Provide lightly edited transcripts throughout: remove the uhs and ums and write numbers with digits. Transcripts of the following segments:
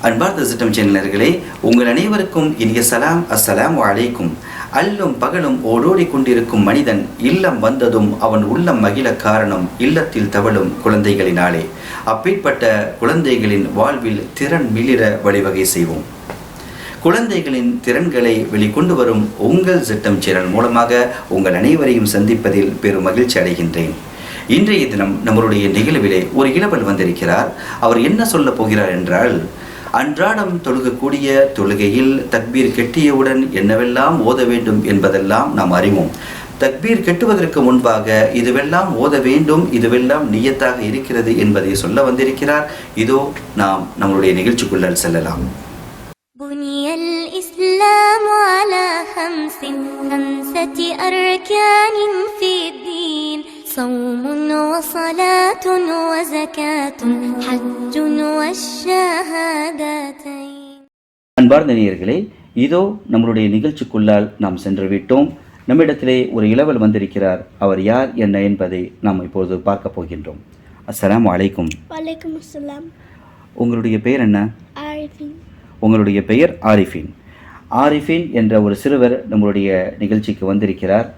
அன்பார்ந்த சிட்டம் சேனலர்களே, உங்கள் அனைவருக்கும் இனிய சலாம். அஸ்ஸலாமு அலைக்கும். அல்லும் பகலும் ஓடோடி கொண்டிருக்கும் மனிதன் இல்லம் வந்ததும் அவன் உள்ளம் மகிழ காரணம் இல்லத்தில் தவழும் குழந்தைகளினாலே. அப்பேற்பட்ட குழந்தைகளின் வாழ்வில் திறன் மிளிர வழிவகை செய்வோம். குழந்தைகளின் திறன்களை வெளிக்கொண்டு வரும் உங்கள் சிட்டம் சேனல் மூலமாக உங்கள் அனைவரையும் சந்திப்பதில் பெரும் மகிழ்ச்சி அடைகின்றேன். இன்றைய தினம் நம்மளுடைய நிகழ்விலே ஒரு இளவல் வந்திருக்கிறார். அவர் என்ன சொல்ல போகிறார் என்றால், அன்றாடம் தொழுகக்கூடிய தொழுகையில் தக்பீர் கெட்டியவுடன் என்னவெல்லாம் ஓத வேண்டும் என்பதெல்லாம் நாம் அறிவோம். தக்பீர் கெட்டுவதற்கு முன்பாக இதுவெல்லாம் ஓத வேண்டும், இதுவெல்லாம் நியத்தாக இருக்கிறது என்பதை சொல்ல வந்திருக்கிறார். இதோ நாம் நம்மளுடைய நிகழ்ச்சிக்குள்ளால் செல்லலாம். صوم وصلاة وزكاة حج والشهادتين. அன்பார்ந்த நேயர்களே, இதோ நம்மளுடைய நிகழ்ச்சிக்குள்ளால் நாம் சென்று விட்டோம். நம்மிடத்திலே ஒரு இளவல் வந்திருக்கிறார். அவர் யார் என்ன என்பதை நாம் இப்போது பார்க்க போகின்றோம். அஸ்ஸலாமு அலைக்கும். வலைக்கும் அஸ்ஸலாம். உங்களுடைய பெயர் என்ன? ஆரிஃபின். உங்களுடைய பெயர் ஆரிஃபின். ஆரிஃபின் என்ற ஒரு சிறுவர் நம்மளுடைய நிகழ்ச்சிக்கு வந்திருக்கிறார்.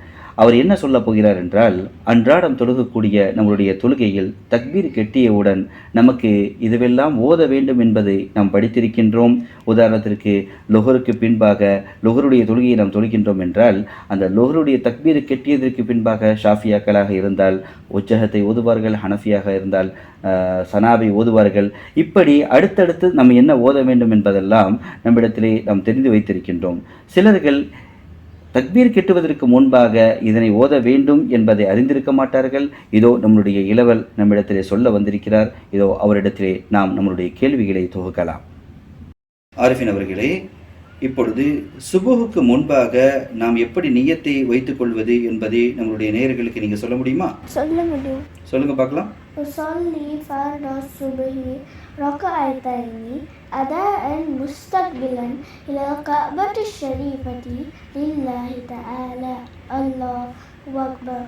அவர் என்ன சொல்ல போகிறார் என்றால், அன்றாடம் தொழுகக்கூடிய நம்மளுடைய தொழுகையில் தக்பீர் கெட்டியவுடன் நமக்கு இதுவெல்லாம் ஓத வேண்டும் என்பதை நாம் படித்திருக்கின்றோம். உதாரணத்திற்கு லொஹருக்கு பின்பாக லொஹருடைய தொழுகையை நாம் தொழுகின்றோம் என்றால், அந்த லொஹருடைய தக்பீர் கெட்டியதற்கு பின்பாக ஷாஃபியாக்களாக இருந்தால் உச்சகத்தை ஓதுவார்கள், ஹனஃபியாக இருந்தால் சனாவை ஓதுவார்கள். இப்படி அடுத்தடுத்து நம்ம என்ன ஓத வேண்டும் என்பதெல்லாம் நம்மிடத்திலே நாம் தெரிந்து வைத்திருக்கின்றோம். சிலர்கள் தக்பீர் கெட்டுவதற்கு முன்பாக இதனை ஓத வேண்டும் என்பதை அறிந்திருக்க மாட்டார்கள். இதோ நம்முடைய இளவல் நம்மிடத்திலே சொல்ல வந்திருக்கிறார். இதோ அவரிடத்திலே நாம் நம்முடைய கேள்விகளை தொகுக்கலாம். ஆரிஃபின் அவர்களே, இப்பொழுது சுபுஹுக்கு முன்பாக நாம் எப்படி நியத்தை வைத்துக் கொள்வது என்பதை நம்மளுடைய நேயர்களுக்கு நீங்க சொல்ல முடியுமா? சொல்ல முடியும். சொல்லுங்க பார்க்கலாம். உஸல்லி ஃபர்த சுப்ஹி ரக்அத்தைனி அதாஅன் முஸ்தக்பிலன் இலல் கஅபத்தி ஷரீஃபதி லில்லாஹி தஆலா அல்லாஹு அக்பர்.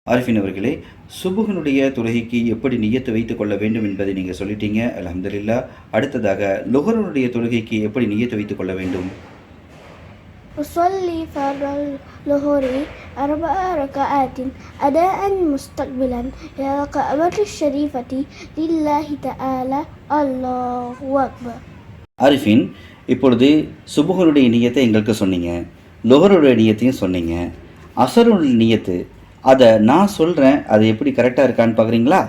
ஆரிஃபின் அவர்களே, சுபுஹனுடைய தொழுகைக்கு எப்படி நியத்து வைத்துக் கொள்ள வேண்டும் என்பதை நீங்கள் சொல்லிட்டீங்க. அல்ஹம்துலில்லாஹ். அடுத்ததாக லுஹருடைய தொழுகைக்கு எப்படி நியத்து வைத்துக் கொள்ள வேண்டும்? உஸல்லி ஃபர்த லுஹரி அர்பஅ ரக்அத்தின் அதாஅன் முஸ்தக்பிலன் இலல் கஅபத்தி ஷரீஃபதி லில்லாஹி தஆலா அல்லாஹு அக்பர். ஆரிஃபின், இப்பொழுது சுபுஹனுடைய நியத்தை எங்களுக்கு சொன்னீங்க, லுஹருடைய நியத்தையும் சொன்னீங்க. அஸருடைய நியத்து அதை நான் சொல்கிறேன், அது எப்படி கரெக்டாக இருக்கான்னு பார்க்குறீங்களா?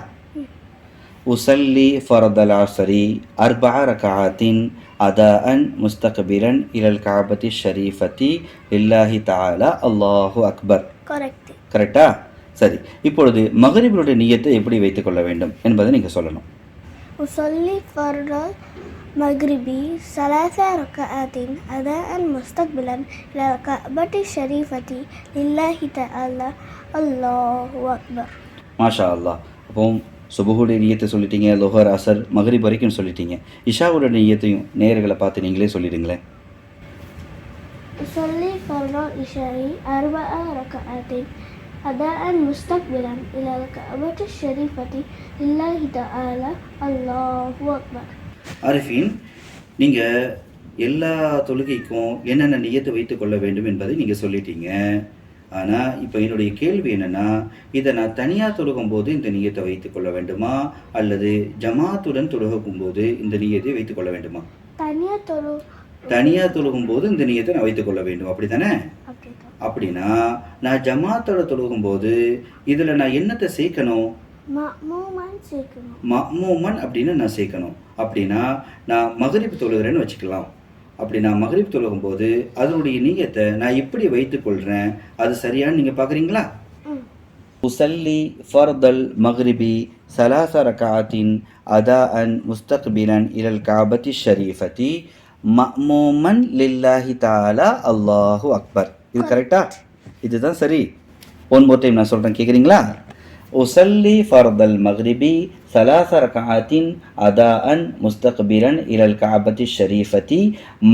உஸல்லி ஃபர்தல் அஸ்ரி அர்பஅ ரக்அத்தின் அதாஅன் முஸ்தக்பிலன் இலல் கஅபத்தி ஷரீஃபதி லில்லாஹி தஆலா அல்லாஹு அக்பர். கரெக்டா? சரி, இப்பொழுது மக்ரிபுடைய நியத்தை எப்படி வைத்துக் கொள்ள வேண்டும் என்பதை நீங்கள் சொல்லணும். உஸல்லி ஃபர்தல் மக்ரிபி ஸலாஸ ரக்அத்தின் அதாஅன் முஸ்தக்பிலன் இலல் கஅபத்தி ஷரீஃபதி லில்லாஹி தஆலா அல்லாஹு அக்பர். மாஷா அல்லாஹ். அப்போ சுபுஹுடைய நியத்தை சொல்லிட்டீங்க, லுஹர் அசர் மக்ரிப் வரைக்கும் சொல்லிட்டீங்க. இஷாவுடைய நியத்தையும் நேயர்களை பார்த்து நீங்களே சொல்லிடுங்களேன். உஸல்லி ஃபர்தல் இஷாஇ அர்பஅ ரக்அத்தின் அதாஅன் முஸ்தக்பிலன் இலல் கஅபத்தி ஷரீஃபதி லில்லாஹி தஆலா அல்லாஹு அக்பர். ஆரிஃபின், நீங்கள் எல்லா தொழுகைக்கும் என்னென்ன நியத்தை வைத்துக் கொள்ள வேண்டும் என்பதை நீங்கள் சொல்லிட்டீங்க. ஆனால் இப்போ என்னுடைய கேள்வி என்னென்னா, இதை நான் தனியாக தொழுகும்போது இந்த நியத்தை வைத்துக் கொள்ள வேண்டுமா, அல்லது ஜமாத்துடன் தொழுகும்போது இந்த நியத்தை வைத்துக் கொள்ள வேண்டுமா? தனியாக தொழுகும்போது இந்த நியத்தை நான் வைத்துக் கொள்ள வேண்டும், அப்படி தானே? அப்படின்னா நான் ஜமாத்தோட தொழுகும்போது இதில் நான் என்னத்தை சேர்க்கணும்? மஅ்மூமன் அப்படின்னு நான் சேர்க்கணும். அப்படின்னா நான் மக்ரிப் தொழுகிறேன்னு வச்சுக்கலாம். அப்படி நான் மக்ரிப் தொழுகும்போது அதனுடைய நியத்தை நான் எப்படி வைத்துக் கொள்கிறேன், அது சரியான்னு நீங்கள் பார்க்குறீங்களா? உஸல்லி ஃபர்தல் மக்ரிபி ஸலாஸ ரக்அத்தின் அதாஅன் முஸ்தக்பிலன் இலல் கஅபத்தி ஷரீஃபதி மஅ்மூமன் லில்லாஹி தஆலா அல்லாஹு அக்பர். இது கரெக்டா? இதுதான் சரி. ஒன் மோர் டைம் நான் சொல்கிறேன், கேட்குறீங்களா? உஸல்லி ஃபர்தல் மக்ரிபி ஸலாஸ ரக்அத்தின் அதாஅன் முஸ்தக்பிலன் இலல் கஅபத்தி ஷரீஃபதி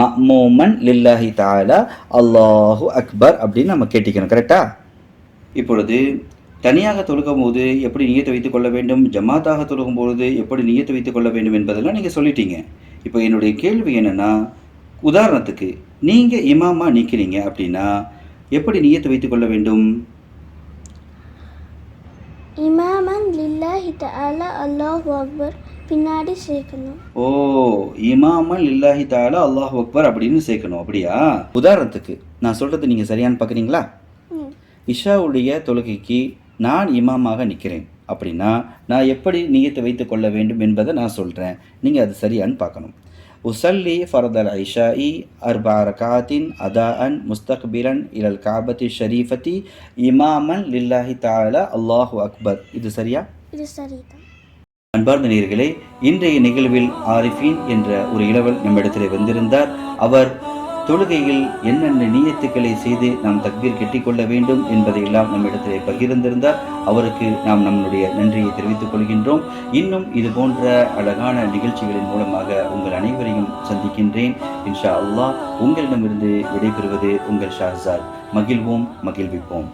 மஅ்மூமன் லில்லாஹி தஆலா அல்லாஹு அக்பர் அப்படின்னு நம்ம கேட்டிக்கணும். கரெக்டா? இப்பொழுது தனியாக தொழுகும்போது எப்படி நியத்தை வைத்துக் கொள்ள வேண்டும், ஜமாத்தாக தொழுகும்போது எப்படி நியத்தை வைத்துக் கொள்ள வேண்டும் என்பதெல்லாம் நீங்கள் சொல்லிட்டீங்க. இப்போ என்னுடைய கேள்வி என்னன்னா, உதாரணத்துக்கு நீங்கள் இமாமா நிற்கிறீங்க அப்படின்னா எப்படி நியத்து வைத்துக் கொள்ள வேண்டும்? இமாமன் லில்லாஹி தஆலா அல்லாஹு அக்பர் பின்னாடி சேர்க்கணும். ஓ, இமாமன் லில்லாஹி தஆலா அல்லாஹு அக்பர் அப்படின்னு சேர்க்கணும், அப்படியா? உதாரணத்துக்கு நான் சொல்கிறது நீங்கள் சரியான்னு பார்க்குறீங்களா? இஷாவுடைய தொழுகைக்கு நான் இமாமாக நிற்கிறேன் அப்படின்னா நான் எப்படி நியத்தை வைத்து கொள்ள வேண்டும் என்பதை நான் சொல்கிறேன், நீங்கள் அது சரியான்னு பார்க்கணும். உசல்லி ஃபர்தல் ஐஷாஇ அர்பா ரகாத்தின் அதாஅன் முஸ்தக்பிரன் இலல் காபத்தி ஷரீஃபத்தி இமாமன் லில்லாஹி தஆலா அல்லாஹு அக்பர். இது சரியா? இது சரிதான். அன்பார்ந்த நேயர்களே, இன்றைய நிகழ்வில் ஆரிஃபீன் என்ற ஒரு இளவல் நம்மிடத்தில் வந்திருந்தார். அவர் தொழுகையில் என்னென்ன நியத்துக்களை செய்து நாம் தக்பீர் கெட்டிக்கொள்ள வேண்டும் என்பதையெல்லாம் நம்மிடத்திலே பகிர்ந்திருந்தார். அவருக்கு நாம் நம்முடைய நன்றியை தெரிவித்துக் கொள்கின்றோம். இன்னும் இது போன்ற அழகான நிகழ்ச்சிகளின் மூலமாக உங்கள் அனைவரையும் சந்திக்கின்றேன். இன்ஷா அல்லாஹ். உங்களிடமிருந்து விடைபெறுவது உங்கள் ஷாஹ்சாத். மகிழ்வோம், மகிழ்விப்போம்.